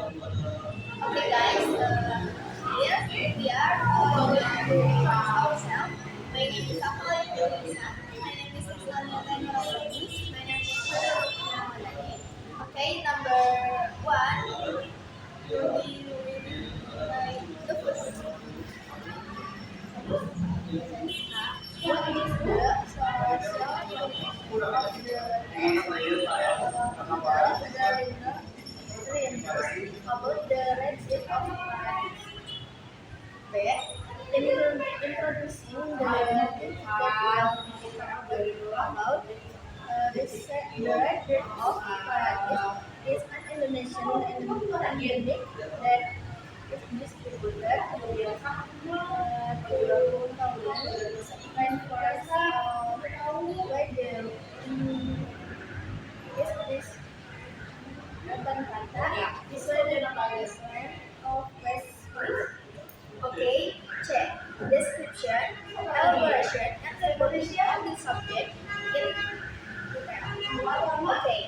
Okay, guys, here we are going to introduce ourselves. My name is Khairunnufus. My name is Arbani. My name is Khoirunnufus Dwi Ramadani. Okay, number one, we will like the first. What is the social of the about the red shift of parents? Where introducing the narrative that will about the red bird of paradise is an Indonesian endemic that is distributed to rainforests where the is this urban kata is the land of West Coast. Okay, check. Description, elaboration, and evolution of the subject in okay.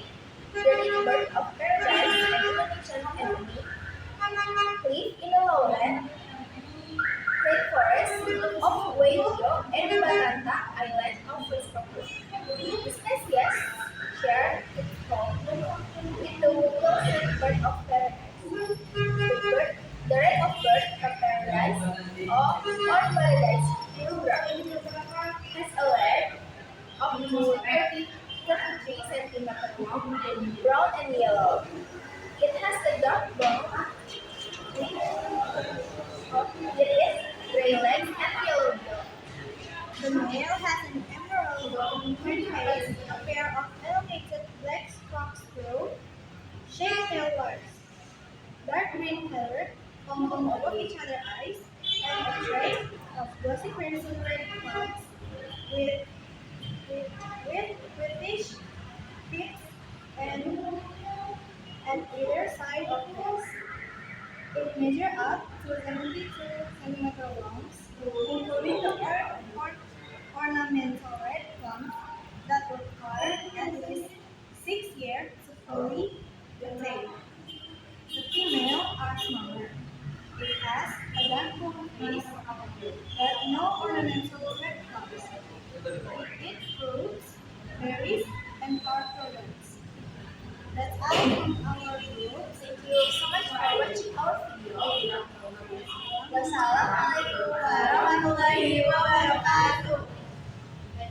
The rebirth of paradise and Indonesian enemy live in a lowland rainforest of Waigeo and Baranta Island of West Papua. The species share its home with the closest bird of paradise. The rate of birth of paradise or paradise program has a length up to 33 centimeters long, brown and yellow. It has a dark brown it is gray legs and yellow bill. The male has an emerald brown face, a pair of elongated black corkscrew shaped tailors, dark green color, compound over each other's eyes, and a tray of glossy crimson red clouds with, with reddish tips and either side of this. It measures up to 72 centimeters long, including the ornamental red plums that require at least 6 years to fully develop. The female are smaller. It has a dark blue face, but no ornamental red plums. It eats fruits, berries, and cartons. That's all from our group. Thank you so much for watching our video. Wassalamualaikum warahmatullahi wabarakatuh.